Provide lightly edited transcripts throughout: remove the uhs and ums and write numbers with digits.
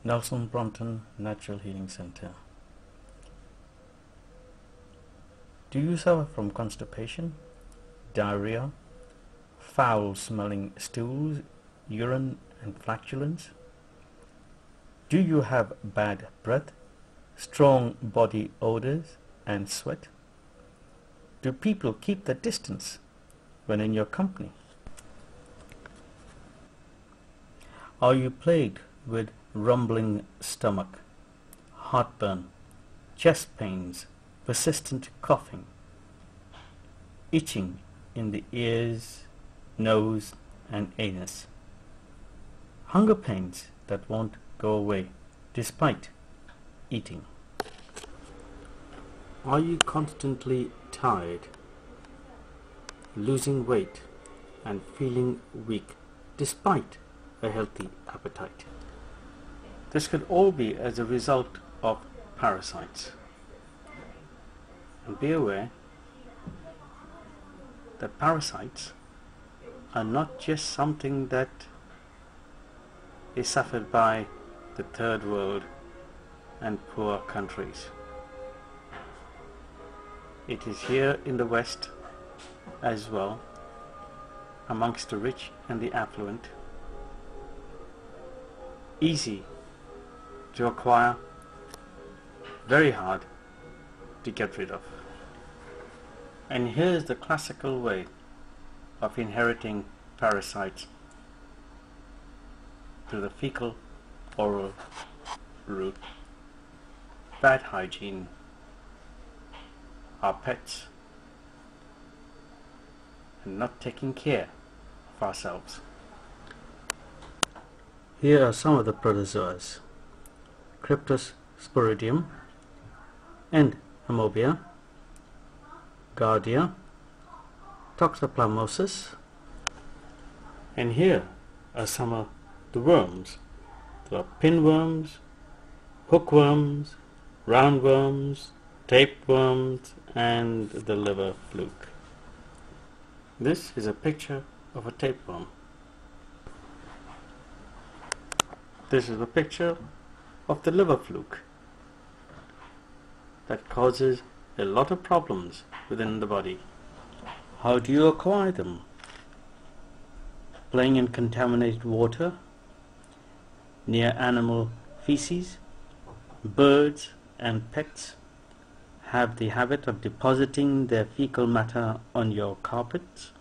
Natural Healing Center. Do you suffer from constipation, diarrhea, foul-smelling stools, urine and flatulence? Do you have bad breath, strong body odors and sweat? Do people keep their distance when in your company? Are you plagued with rumbling stomach, heartburn, chest pains, persistent coughing, itching in the ears, nose and anus, hunger pains that won't go away despite eating? Are you constantly tired, losing weight and feeling weak despite a healthy appetite? This could all be as a result of parasites. And be aware that parasites are not just something that is suffered by the third world and poor countries. It is here in the West as well, amongst the rich and the affluent, easy to acquire, very hard to get rid of. And here's the classical way of inheriting parasites: through the fecal oral route, bad hygiene, our pets, and not taking care of ourselves. Here are some of the protozoas: Cryptosporidium and Amobia, Gardia, Toxoplasmosis. And here are some of the worms. There are pinworms, hookworms, roundworms, tapeworms, and the liver fluke. This is a picture of a tapeworm. This is a picture of the liver fluke that causes a lot of problems within the body. How do you acquire them? Playing in contaminated water, near animal feces. Birds and pets have the habit of depositing their fecal matter on your carpets,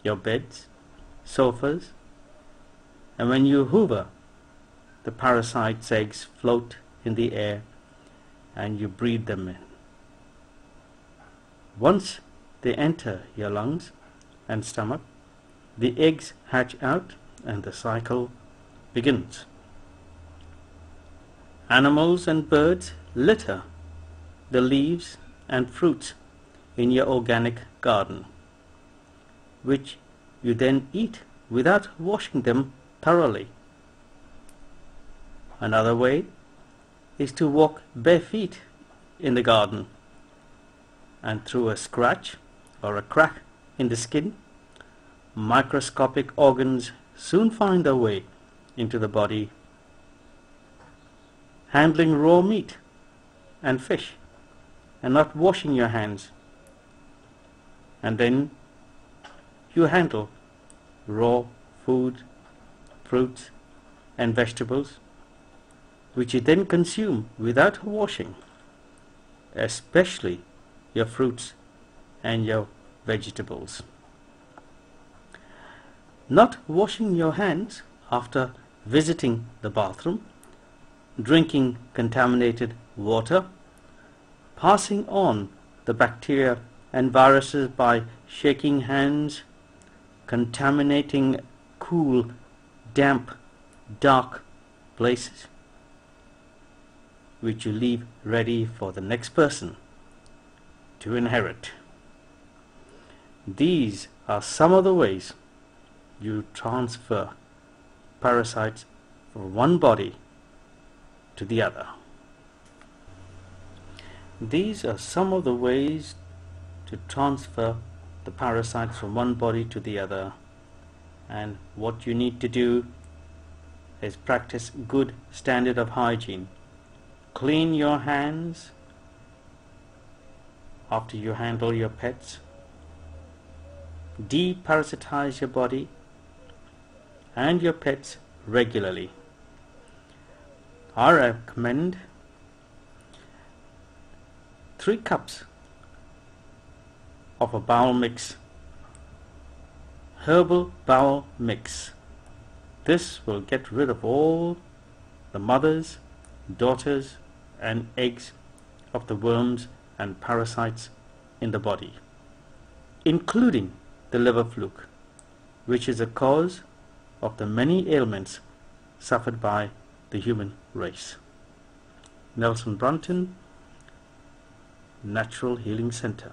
your beds, sofas, and when you hoover, the parasite's eggs float in the air and you breathe them in. Once they enter your lungs and stomach, the eggs hatch out and the cycle begins. Animals and birds litter the leaves and fruits in your organic garden, which you then eat without washing them thoroughly. Another way is to walk bare feet in the garden, and through a scratch or a crack in the skin, microscopic organs soon find their way into the body. Handling raw meat and fish and not washing your hands, and then you handle raw food, fruits and vegetables, which you then consume without washing, especially your fruits and your vegetables. Not washing your hands after visiting the bathroom, drinking contaminated water, passing on the bacteria and viruses by shaking hands, contaminating cool, damp, dark places, which you leave ready for the next person to inherit. These are some of the ways you transfer parasites from one body to the other. These are some of the ways to transfer the parasites from one body to the other, and what you need to do is practice good standard of hygiene. Clean your hands after you handle your pets. Deparasitize your body and your pets regularly. I recommend 3 cups of a bowel mix, herbal bowel mix. This will get rid of all the mothers, daughters and eggs of the worms and parasites in the body, including the liver fluke, which is a cause of the many ailments suffered by the human race. Nelson Brunton, Natural Healing Center.